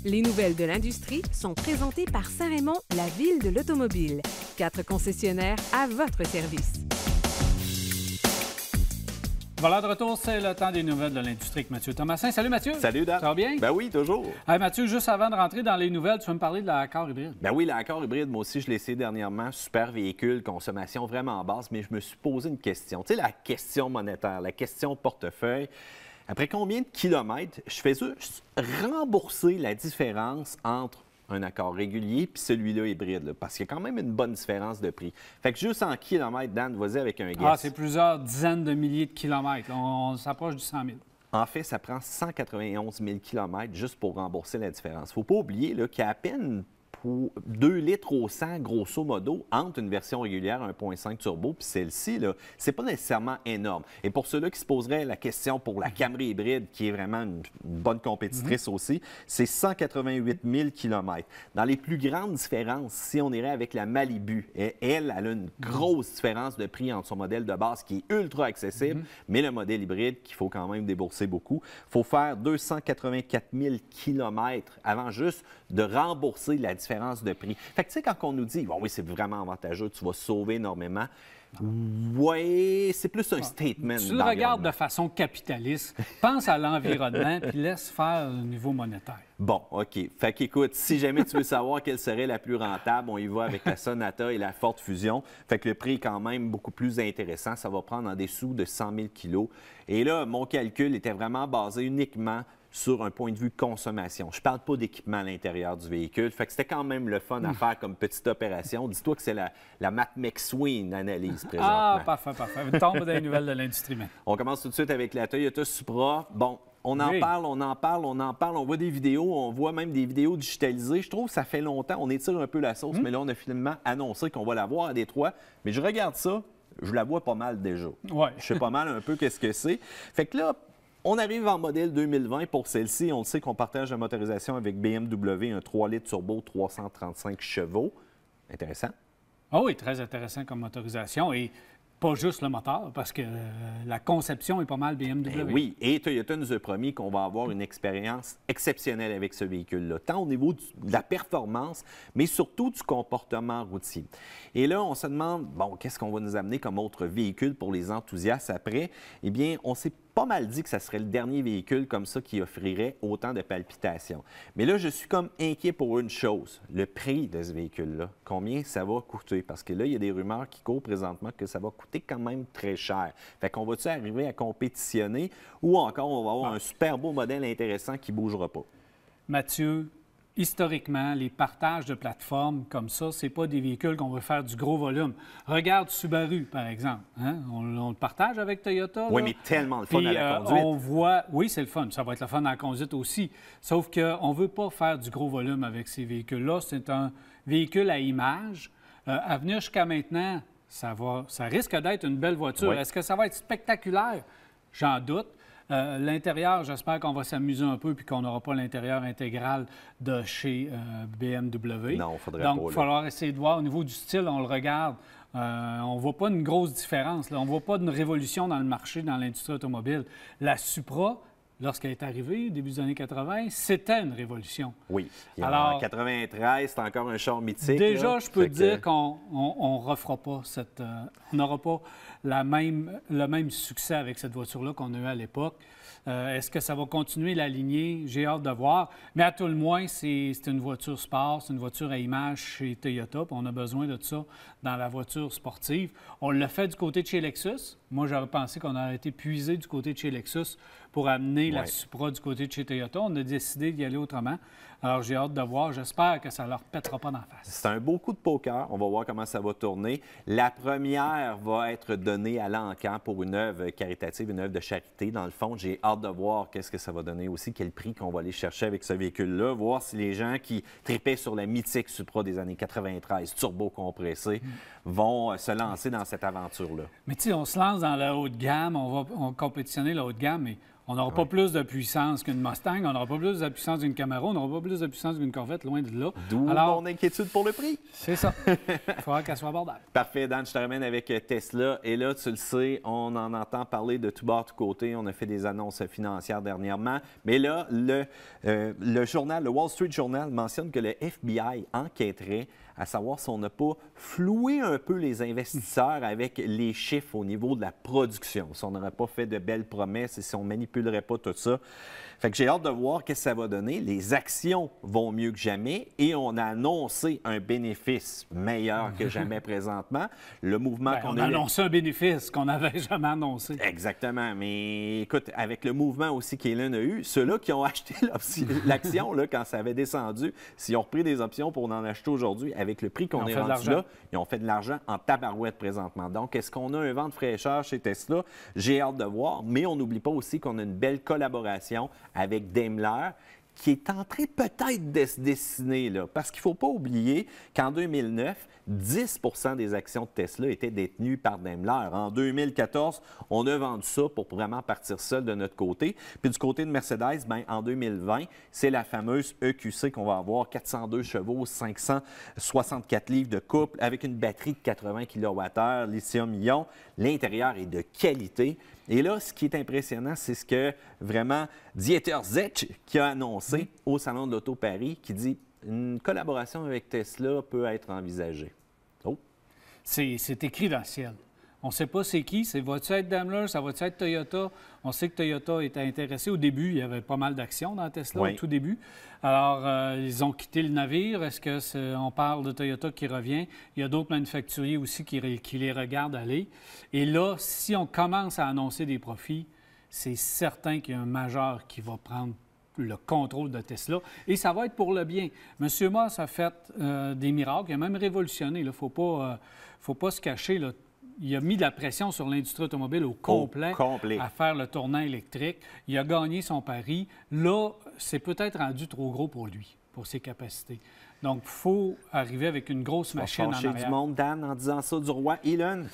Les nouvelles de l'industrie sont présentées par Saint-Raymond, la ville de l'automobile. 4 concessionnaires à votre service. Voilà, de retour, c'est le temps des nouvelles de l'industrie avec Mathieu Thomasin. Salut Mathieu! Salut Dan! Ça va bien? Ben oui, toujours. Hey, Mathieu, juste avant de rentrer dans les nouvelles, tu veux me parler de l'Accord hybride? Ben oui, l'Accord hybride, moi aussi, je l'ai essayé dernièrement. Super véhicule, consommation vraiment basse, mais je me suis posé une question. Tu sais, la question monétaire, la question portefeuille. Après combien de kilomètres je fais juste rembourser la différence entre un accord régulier puis celui-là hybride, là, parce qu'il y a quand même une bonne différence de prix. Fait que juste en kilomètres, Dan, vas-y avec un guess. Ah, c'est plusieurs dizaines de milliers de kilomètres. On s'approche du 100 000. En fait, ça prend 191 000 kilomètres juste pour rembourser la différence. Il ne faut pas oublier qu'il y a à peine pour 2 litres au 100, grosso modo, entre une version régulière 1.5 turbo puis celle-ci, c'est pas nécessairement énorme. Et pour ceux-là qui se poseraient la question pour la Camry hybride, qui est vraiment une bonne compétitrice aussi, c'est 188 000 km. Dans les plus grandes différences, si on irait avec la Malibu, elle a une grosse différence de prix entre son modèle de base qui est ultra accessible, mais le modèle hybride qu'il faut quand même débourser beaucoup. Il faut faire 284 000 km avant juste de rembourser la différence de prix. Fait que tu sais, quand on nous dit « oui, c'est vraiment avantageux, tu vas sauver énormément », oui, c'est plus un statement. Tu le regardes de façon capitaliste, pense à l'environnement puis laisse faire le niveau monétaire. Bon, OK. Fait qu'écoute, si jamais tu veux savoir quelle serait la plus rentable, on y va avec la Sonata et la Ford Fusion. Fait que le prix est quand même beaucoup plus intéressant. Ça va prendre en dessous de 100 000 kilos. Et là, mon calcul était vraiment basé uniquement sur un point de vue consommation. Je ne parle pas d'équipement à l'intérieur du véhicule. Fait que c'était quand même le fun à faire comme petite opération. Dis-toi que c'est la Matt McSween analyse présentement. Ah, parfait, parfait. On tombe dans les nouvelles de l'industrie maintenant. On commence tout de suite avec la Toyota Supra. Bon, on en parle, on voit des vidéos, on voit même des vidéos digitalisées. Je trouve que ça fait longtemps, on étire un peu la sauce, mais là, on a finalement annoncé qu'on va la voir à Détroit. Mais je regarde ça, je la vois pas mal déjà. Ouais. Je sais pas mal un peu qu'est-ce que c'est. Fait que là, on arrive en modèle 2020 pour celle-ci. On le sait qu'on partage la motorisation avec BMW, un 3 litres turbo 335 chevaux. Intéressant. Ah oui, très intéressant comme motorisation. Et pas juste le moteur, parce que la conception est pas mal BMW. Et oui, et Toyota nous a promis qu'on va avoir une expérience exceptionnelle avec ce véhicule-là, tant au niveau de la performance, mais surtout du comportement routier. Et là, on se demande, bon, qu'est-ce qu'on va nous amener comme autre véhicule pour les enthousiastes après? Eh bien, on s'est pas mal dit que ça serait le dernier véhicule comme ça qui offrirait autant de palpitations. Mais là, je suis comme inquiet pour une chose, le prix de ce véhicule-là. Combien ça va coûter? Parce que là, il y a des rumeurs qui courent présentement que ça va coûter quand même très cher. Fait qu'on va-tu arriver à compétitionner ou encore on va avoir un super beau modèle intéressant qui ne bougera pas? Mathieu, historiquement, les partages de plateformes comme ça, ce n'est pas des véhicules qu'on veut faire du gros volume. Regarde Subaru, par exemple. Hein? On le partage avec Toyota. Oui, là. mais tellement le fun à la conduite. On voit, oui, c'est le fun. Ça va être le fun à la conduite aussi. Sauf qu'on ne veut pas faire du gros volume avec ces véhicules-là. C'est un véhicule à image. À venir jusqu'à maintenant, ça risque d'être une belle voiture. Oui. Est-ce que ça va être spectaculaire? J'en doute. L'intérieur, j'espère qu'on va s'amuser un peu puis qu'on n'aura pas l'intérieur intégral de chez BMW. Non, il faudrait Donc, pas. il va falloir essayer de voir. Au niveau du style, on le regarde. On ne voit pas une grosse différence. Là. On ne voit pas une révolution dans le marché, dans l'industrie automobile. La Supra, lorsqu'elle est arrivée, début des années 80, c'était une révolution. Oui. Alors, en 93, c'est encore un char mythique. Déjà, là. je peux te dire qu'on ne refera pas cette... on n'aura pas le même succès avec cette voiture-là qu'on a eu à l'époque. Est-ce que ça va continuer la lignée? J'ai hâte de voir. Mais à tout le moins, c'est une voiture sport, c'est une voiture à image chez Toyota. Puis on a besoin de ça dans la voiture sportive. On l'a fait du côté de chez Lexus. Moi, j'aurais pensé qu'on aurait été puisé du côté de chez Lexus pour amener la Supra du côté de chez Toyota. On a décidé d'y aller autrement. Alors, j'ai hâte de voir. J'espère que ça ne leur pètera pas d'en face. C'est un beau coup de poker. On va voir comment ça va tourner. La première va être donnée à l'Encan pour une œuvre caritative, une œuvre de charité. Dans le fond, j'ai hâte de voir qu'est-ce que ça va donner aussi, quel prix qu'on va aller chercher avec ce véhicule-là, voir si les gens qui tripaient sur la mythique Supra des années 93, turbo compressé, vont se lancer dans cette aventure-là. Mais tu sais, on se lance dans le haut de gamme, on va compétitionner le haut de gamme, mais On n'aura pas plus de puissance qu'une Mustang, on n'aura pas plus de puissance d'une Camaro, on n'aura pas plus de puissance qu'une Corvette, loin de là. D'où mon inquiétude pour le prix. C'est ça. Il faudra qu'elle soit abordable. Parfait, Dan, je te ramène avec Tesla. Et là, tu le sais, on en entend parler de tout bord, tout côté. On a fait des annonces financières dernièrement. Mais là, le journal, le Wall Street Journal mentionne que le FBI enquêterait à savoir si on n'a pas floué un peu les investisseurs avec les chiffres au niveau de la production, si on n'aurait pas fait de belles promesses et si on ne manipulerait pas tout ça. Fait que j'ai hâte de voir ce que ça va donner. Les actions vont mieux que jamais et on a annoncé un bénéfice meilleur que jamais présentement. Le mouvement on a annoncé un bénéfice qu'on n'avait jamais annoncé. Exactement. Mais écoute, avec le mouvement aussi qu'Elon a eu, ceux-là qui ont acheté l'action quand ça avait descendu, s'ils ont repris des options pour en acheter aujourd'hui, avec le prix qu'on est rendu là, ils ont fait de l'argent en tabarouette présentement. Donc, est-ce qu'on a un vent de fraîcheur chez Tesla? J'ai hâte de voir, mais on n'oublie pas aussi qu'on a une belle collaboration avec Daimler qui est en train peut-être de se dessiner, là, parce qu'il ne faut pas oublier qu'en 2009, 10 des actions de Tesla étaient détenues par Daimler. En 2014, on a vendu ça pour vraiment partir seul de notre côté. Puis du côté de Mercedes, bien, en 2020, c'est la fameuse EQC qu'on va avoir, 402 chevaux, 564 livres de couple, avec une batterie de 80 kWh, lithium-ion. L'intérieur est de qualité. Et là, ce qui est impressionnant, c'est ce que vraiment Dieter Zetsche qui a annoncé au Salon de l'Auto Paris, qui dit une collaboration avec Tesla peut être envisagée. Oh. C'est écrit dans le ciel. On ne sait pas c'est qui. Va-tu être Daimler? Ça va-tu être Toyota? On sait que Toyota était intéressé. Au début, il y avait pas mal d'actions dans Tesla, au tout début. Alors, ils ont quitté le navire. On parle de Toyota qui revient? Il y a d'autres manufacturiers aussi qui les regardent aller. Et là, si on commence à annoncer des profits, c'est certain qu'il y a un majeur qui va prendre le contrôle de Tesla. Et ça va être pour le bien. M. Musk a fait des miracles. Il a même révolutionné. Il ne faut pas se cacher, là. Il a mis de la pression sur l'industrie automobile au complet, à faire le tournant électrique. Il a gagné son pari. Là, c'est peut-être rendu trop gros pour lui, pour ses capacités. Donc, il faut arriver avec une grosse machine en arrière. Du monde, Dan, en disant ça du roi Elon?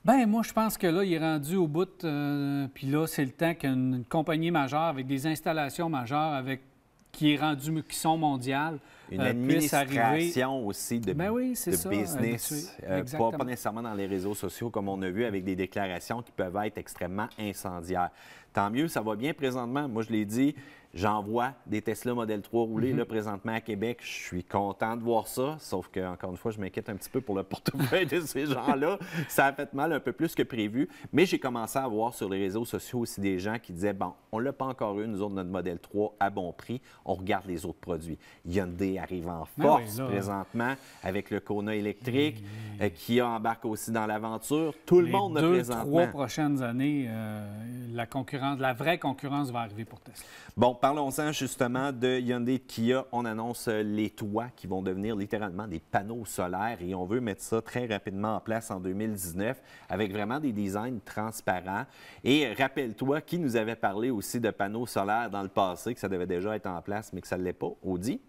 Bien, moi, je pense que là, il est rendu au bout. Puis là, c'est le temps qu'une compagnie majeure, avec des installations majeures, qui sont mondiales, une administration aussi de business, pas nécessairement dans les réseaux sociaux comme on a vu avec des déclarations qui peuvent être extrêmement incendiaires. Tant mieux, ça va bien présentement. Moi, je l'ai dit, j'en vois des Tesla Model 3 rouler là, présentement à Québec. Je suis content de voir ça, sauf que encore une fois, je m'inquiète un petit peu pour le portefeuille de ces gens-là. Ça a fait mal un peu plus que prévu, mais j'ai commencé à voir sur les réseaux sociaux aussi des gens qui disaient, bon, on ne l'a pas encore eu, nous autres, notre Model 3 à bon prix, on regarde les autres produits. Hyundai arrive en force présentement avec le Kona électrique, qui embarque aussi dans l'aventure. Tout le monde présentement. Les 2-3 prochaines années, la vraie concurrence va arriver pour Tesla. Bon, parlons-en justement de Hyundai et de Kia. On annonce les toits qui vont devenir littéralement des panneaux solaires et on veut mettre ça très rapidement en place en 2019 avec vraiment des designs transparents. Et rappelle-toi, qui nous avait parlé aussi de panneaux solaires dans le passé, que ça devait déjà être en place, mais que ça ne l'est pas? Audi?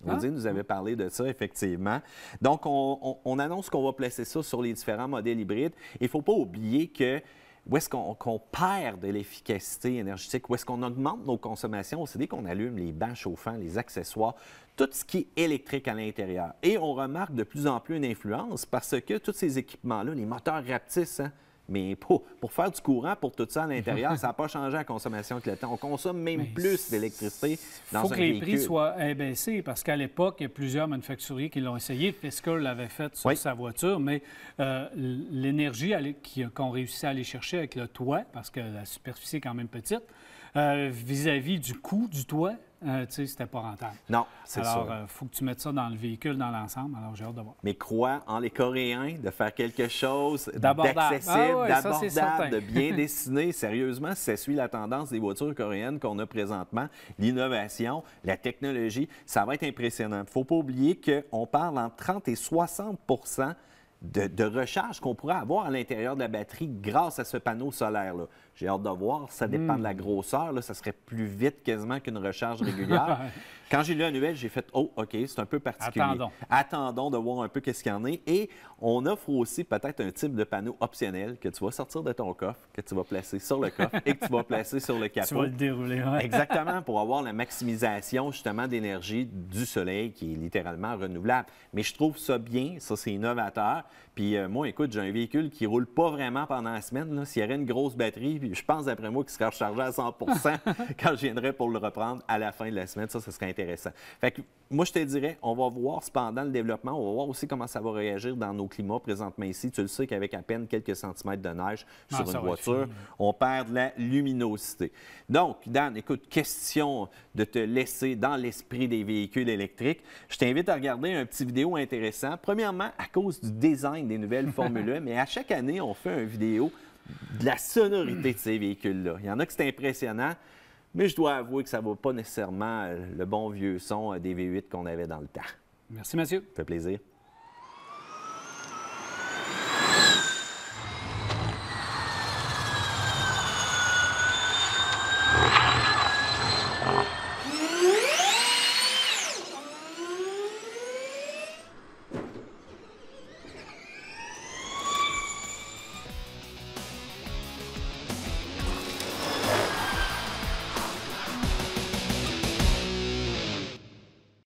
Audi nous avait parlé de ça, effectivement. Donc, on annonce qu'on va placer ça sur les différents modèles hybrides. Il ne faut pas oublier que où est-ce qu'on perd de l'efficacité énergétique, où est-ce qu'on augmente nos consommations, c'est dès qu'on allume les bancs chauffants, les accessoires, tout ce qui est électrique à l'intérieur. Et on remarque de plus en plus une influence parce que tous ces équipements-là, les moteurs rapetissent, mais pour faire du courant, pour tout ça à l'intérieur, ça n'a pas changé la consommation avec le temps. On consomme même plus d'électricité dans un véhicule. Il faut que les prix soient abaissés parce qu'à l'époque, il y a plusieurs manufacturiers qui l'ont essayé. Fisker l'avait fait sur sa voiture, mais l'énergie qu'on réussit à aller chercher avec le toit, parce que la superficie est quand même petite, vis-à-vis du coût du toit, c'était pas rentable. Non, c'est ça. Alors, il faut que tu mettes ça dans le véhicule, dans l'ensemble. Alors, j'ai hâte de voir. Mais crois en les Coréens de faire quelque chose d'accessible, d'abordable, de bien dessiné. Sérieusement, si ça suit la tendance des voitures coréennes qu'on a présentement, l'innovation, la technologie, ça va être impressionnant. Il ne faut pas oublier qu'on parle entre 30 et 60 de recharge qu'on pourrait avoir à l'intérieur de la batterie grâce à ce panneau solaire-là. J'ai hâte de voir. Ça dépend de la grosseur. Là, ça serait plus vite quasiment qu'une recharge régulière. Quand j'ai lu la nouvelle, j'ai fait « Oh, OK, c'est un peu particulier. » Attendons de voir un peu qu'est-ce qu'il y en est. Et on offre aussi peut-être un type de panneau optionnel que tu vas sortir de ton coffre, que tu vas placer sur le coffre et que tu vas placer sur le capot. Tu vas le dérouler, oui. Exactement, pour avoir la maximisation justement d'énergie du soleil qui est littéralement renouvelable. Mais je trouve ça bien, ça c'est innovateur. Puis moi, écoute, j'ai un véhicule qui ne roule pas vraiment pendant la semaine. S'il y avait une grosse batterie, puis je pense d'après moi qu'il serait rechargé à 100 quand je viendrais pour le reprendre à la fin de la semaine. Ça serait intéressant. Fait que moi, je te dirais, on va voir cependant le développement, on va voir aussi comment ça va réagir dans nos climats présentement ici. Tu le sais qu'avec à peine quelques centimètres de neige sur une voiture, on perd de la luminosité. Donc, Dan, écoute, question de te laisser dans l'esprit des véhicules électriques. Je t'invite à regarder un petit vidéo intéressant. Premièrement, à cause du design des nouvelles Formule 1, mais à chaque année, on fait une vidéo de la sonorité de ces véhicules-là. Il y en a que c'est impressionnant, mais je dois avouer que ça ne vaut pas nécessairement le bon vieux son des V8 qu'on avait dans le temps. Merci, Mathieu. Ça fait plaisir.